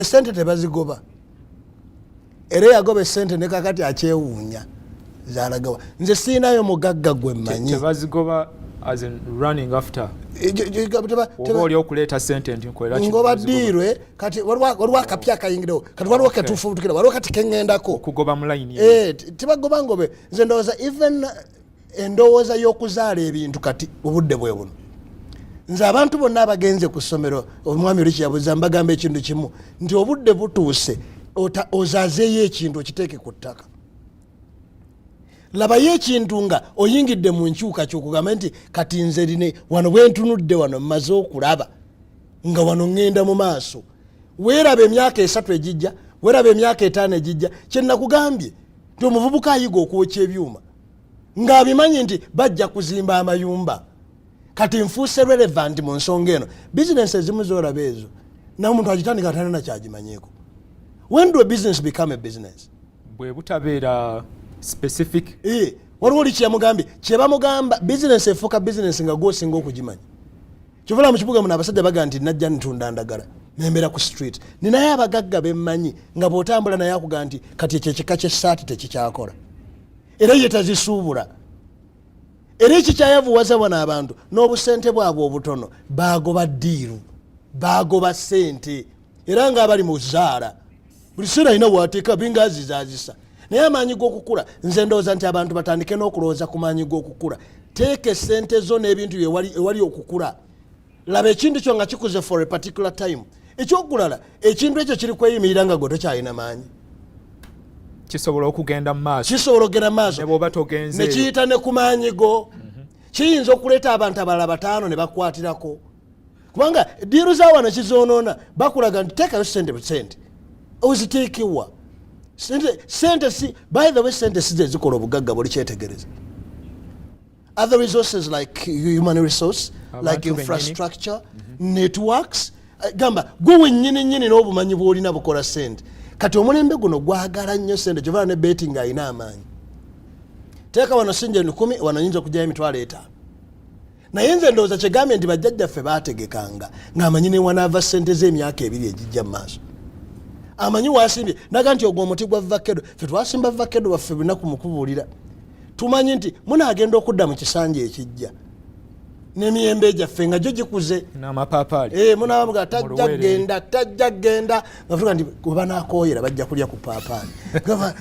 sente tebazigoba era yagoba sente ne kakati akyewuunya zalagawa nze siinayo mugagga gwe mmanyi tebazigoba as in running after oli okuleeta sente nti nkolera ngoba ddiirwe kati waliwo akapya akayingirewo kati waliwo ketufubutukira waliwo kati keŋŋendako okugoba mu layini tebagoba ngobe nze ndowooza even endowooza y'okuzaala ebintu kati obudde bwe buno nze abantu bonna abagenze ku ssomero omwami oli kyabuuza mbagamba ekintu kimu nti obudde butuuse ozaazeeyo ekintu okiteeke ku ttaka labayo ekintu nga oyingidde mu nkyukakyuka kugamba nti kati nze line wano bwentunudde wano mmaze okulaba nga wano ŋŋenda mu maaso weeraba emyaka 3 egijja weeraba emyaka 5 egijja kyenakugambye nti omuvubuka ayiga okwokya ebyuma ng'abimanyi nti bajja kuzimba amayumba kati nfuuse relevant mu nsonga eno bizinesi ezimu zoolaba ezo naye omuntu agitandika atana nakyagimanyiiko. When do a business become a business? Bwe butabeera specific. Waliwo oli kyeyamugambye kyebamugamba bizinesi efuuka bizinesi nga gwosinga okugimanya. Kyovula mu kibuga muno abasajja baga nti najja ntunda ndagala nembera ku street ninaye abagagga bemmanyi nga bw'otambula naye akuga nti kati ekyo ekika ky'essaati tekikyakola era ye tazisuubula era ekikyayavuwaza wano abantu n'obusente bwabwe obutono baagoba ddiiru baagoba ssente era ng'abali mu zaala buli sera alina waateeka binga azizaazisa naye amaanyi g'okukula nze ndowooza nti abantu batandike n'okulowooza ku maanyi g'okukula teeka essente zo n'ebintu ewali okukula laba ekintu kyo nga kikuze for a particular time ekyokulala ekintu ekyo kiri kweyimirira nga gwe tokyalina maanyi kisobola okugenda mu maaso kisobola okugenda mu maaso ne kiyita ne ku maanyi go kiyinza okuleeta abantu abalala 5 ne bakwatirako kubanga diiru za wano kizoonoona bakulaga nti teekayo sente oziteekewa sente si by the way sente si zikola obugagga buli kyetegereza other resources like human resource like infrastructure networks gamba gwe wennyini n'obumanyi bw'olina bukola sente kati omulembe guno gwagala nnyo sente kyovana ne betting ayina amaanyi teeka wano sinje 10 wano nyinza okugyayo emitwalo 5 naye nze ndowooza kyegambye nti bajjajjaffe baategekanga ng'amanyi ne wanaava sente z'emyaka 2 egijja mu maaso amanyi wasimbye naga nti ogwo omuti gwa vakedo ffe twasimba vakedo baffe binaku mukubuulira tumanyi nti munaagenda okudda mu kisanja ekijja n'emiyembe gyaffe nga gyo gikuze n'amapaapaali munabamuga tajja genda nga tuga nti webanakooyera bajja kulya ku paapaali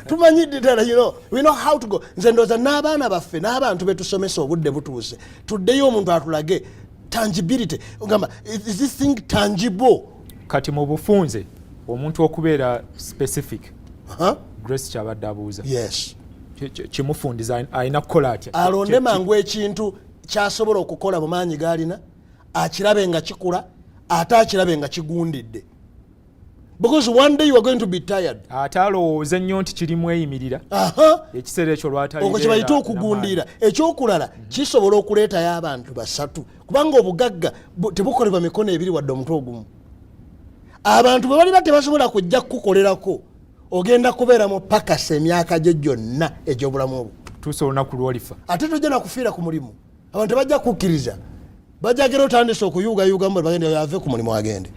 tumanyidde ddala we know how to go nze ndowooza n'abaana baffe n'abantu betusomesa obudde butuuse tuddeyo omuntu atulage tangibility ogamba is this thing tangible kati mu bufunze omuntu okubeera specific Grace kyabadde abuuza kimufundiza alina kukola atya alonde mangu ekintu kyasobola okukola mu maanyi g'alina akirabe nga kikula ate akirabe nga kigundidde because one day you are going to be tired ate alowooza ennyo nti kirimu eyimirira ekiseera ekyo lwataliokwo kye bayita okugundira ekyokulala kisobola okuleetayo abantu 3 kubanga obugagga tebukolebwa mikono 2 wadde omutwe ogumu abantu bwe baliba tebasobola kujja kukukolerako ogenda kubeeramu pakasa emyaka gyo gyonna egy'obulamu obwo tuusa olunaku lwolifa ate tojja nakufiira ku mulimu abantu bajja kukkiriza bajjagera otandise okuyuugayuugamu bagenda yave ku mulimu agende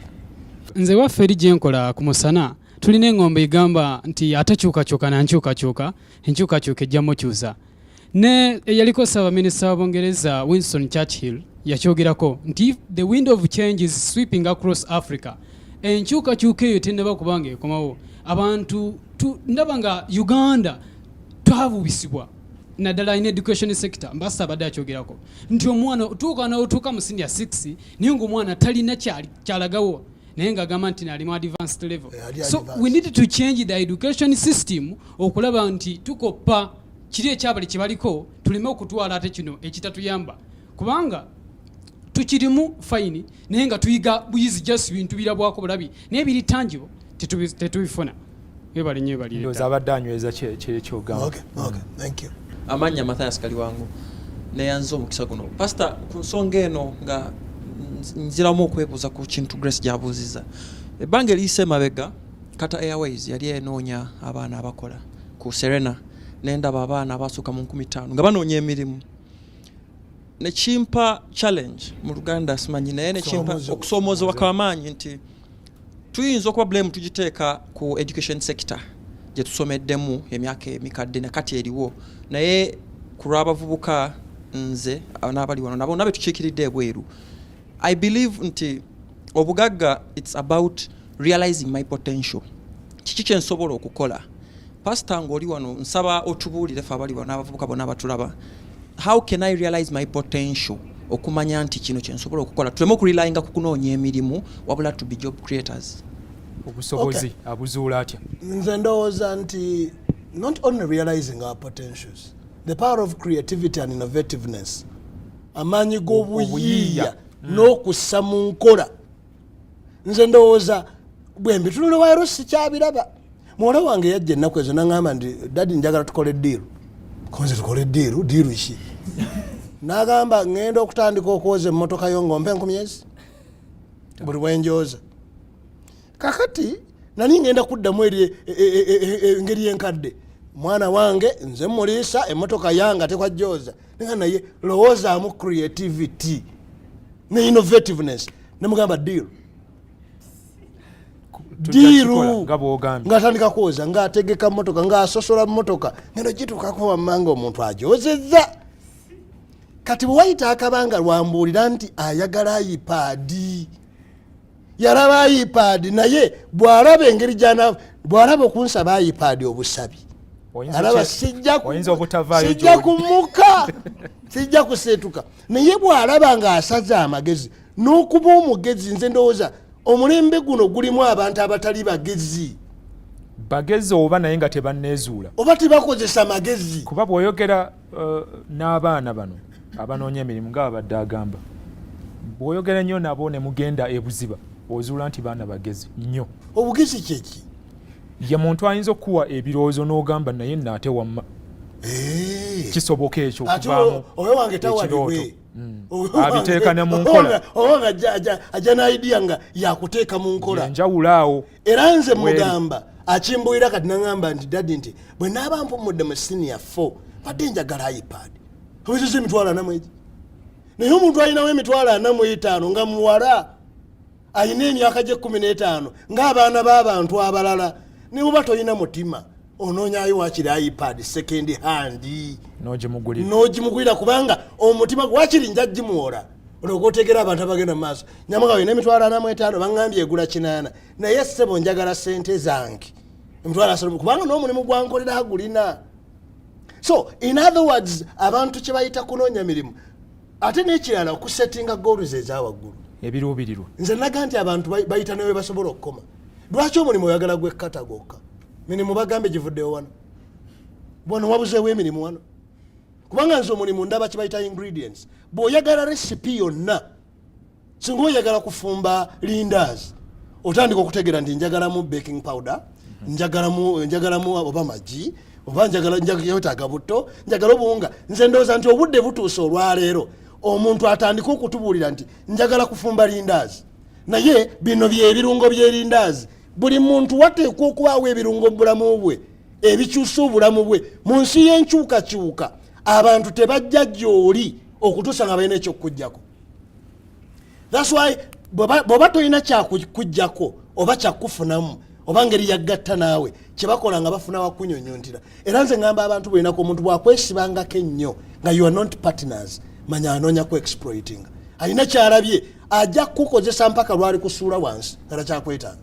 nze waffe eri gyenkola ku musana tulina eŋŋombe egamba nti atakyukakyuka nankyukakyuka enkyukakyuka ejjamu kyusa ne eyaliko Ssaabaminisita wa Bungereza Winston Churchill yakyogerako nti the wind of change is sweeping across Africa enkyukakyuka eyo tennaba kubanga ekomawo abantu ndaba nga Uganda twabuubisibwa naddala in education sector mbasa abadde akyogerako nti omwana otuuka mu senior 6 naye ng'omwana talina kyalagawo naye ng'agamba nti nali mu advanced level so we need to change the education system okulaba nti tukoppa kiri ekyabali kye baliko tuleme okutwala ate kino ekitatuyamba kubanga tukirimu fine naye nga tuyiga buyizi just bintu birabwako bulabi naye biri tangible tetubifuna webale nnyo balira abadde anyweza kyekyoga thank you amanya Mathias Kaliwango neyanze omukisa guno pastor ku nsonga eno nga nziramu okwebuuza ku kintu Grace gyabuuziza ebbanga eriyise mabega Qatar Airways yali enoonya abaana abakola ku Serena nendaba abaana abasukka mu 15 nga banoonya emirimu nekimpa challenge mu Luganda simanyi naye nekimpa okusoomoozebwa kw'amaanyi nti tuyinza okuba blame tugiteeka ku education sector gye tusomeddemu emyaka emikadde nakati eriwo naye ku lw'abavubuka nze n'abali wano nabo nabe tukiikiridde ebweru. I believe nti obugagga it's about realizing my potential. Kiki kye nsobola okukola. Pastor ng'oli wano nsaba otubuulire ffe abali wano n'abavubuka bonna abatulaba. How can I realize my potential? Okumanya nti kino kye nsobola okukola. Tuleme okulilayinga ku kunoonya emirimu wabula to be job creators. Obusobozi abuzuula atya? Nze ndowooza nti not only realizing our potentials, the power of creativity and innovativeness, amaanyi g'obuyiiya n'okussa mu nkola. Nze ndowooza bwe mbitunula waero sikyabiraba. Muwala wange yajja ennaku ezo n'aŋŋamba nti dadi njagala tukole ddiiru. Konze tukole ddiiru ki? N'agamba ŋŋenda okutandika okwoza emmotoka yo ng'ompe 10,000 buli wenjooza. Kakati nani ngenda kuddamu eri engeri enkadde. Mwana wange nze muliisa emmotoka yange tekwajjooza. Nga naye lowoozaamu creativity ne innovativeness. Ne mugamba ddiiru. Ddiiru ng'atandika kwoza ng'ategeka mmotoka ng'asosola mmotoka ngeno gituukako wammanga omuntu ajoozezza. Kati bwe wayita akabanga lwambuulira nti ayagala iPad. Yaraba iPad naye bw'alaba engeri gy'ana bw'alaba okunsaba iPad obusabi. Alaba sijja kumuka sijja kuseetuka. Naye bw'alaba ng'asaza amagezi n'okuba omugezi nze ndowooza omulembe guno gulimu abantu abatali bagezi. Bagezi oba naye nga tebanneezuula. Oba tebakozesa magezi. Kuba bw'oyogera n'abaana bano abanoonya emirimu ng'abadde agamba. Bw'oyogera nnyo nabo ne mugenda ebuziba ozuula nti baana bagezi nnyo. Obugezi kyeki? Ye muntu ayinza okuwa ebirowoozo n'ogamba naye nnaate wamma. Kisoboka ekyo okuvaamu ekirooto. Abiteeka ne mu nkola. Oba ajja n'idea nga yakuteeka mu nkola. Enjawulo awo. Era nze mugamba akimbuira kati n'aŋŋamba nti dadi nti bwe naaba mpumudde mu senior 4 badde njagala iPad. Obuzizza emitwalo 40 egi. Naye omuntu alinawo emitwalo 45 nga muwala alina emyaka gye 15 ng'abaana b'abantu abalala ne buba toyina mutima onoonyayo wakiri iPad second hand n'ogimugulira kubanga omutima wakiri nja gimuwola olwoka otegera abantu abagenda mu maaso Nyamagabe olina emitwalo 45 baŋŋambye egula 8 naye ssebo njagala ssente zange emitwalo 30 kubanga n'omulimu gwankolera gulina. So in other words abantu kye bayita kunoonya mirimu ate n'ekirala okusettinga goals ez'awaggulu ebiruubirirwa. Nze naga nti abantu bayita newe basobola okukoma. Lwaki omulimu oyagala gwekkata gwokka? Mirimu bagambe givuddeyo wano. Bwano wabuzeewo emirimu wano. Kubanga nze omulimu ndaba kibayita ingredients. Bw'oyagala recipe yonna singa oyagala kufumba lindazi otandika okutegera nti njagalamu baking powder, njagalamu oba magi, oba njagala buto, njagala obuwunga. Nze ndowooza nti obudde butuuse olwaleero omuntu atandika okutubuulira nti njagala kufumba lindazi. Naye bino by'ebirungo by'erindazi. Buli muntu wateekwa okubaawo ebirungo mu bulamu bwe ebikyusa obulamu bwe. Mu nsi y'enkyukakyuka abantu tebajja gy'oli okutuusa nga balina ekyokukuggyako. That's why bw'oba tolina kyakukuggyako oba kyakufunamu oba ngeri yaggatta naawe kye bakola nga bafuna wakunyonyontera. Era nze ngamba abantu bwinako omuntu bwakwesibangako ennyo nga you are not partners manya anoonya ku exploiting. Alina kyalabye ajja kukozesa mpaka lwali kusuula wansi nga takyakwetaaga.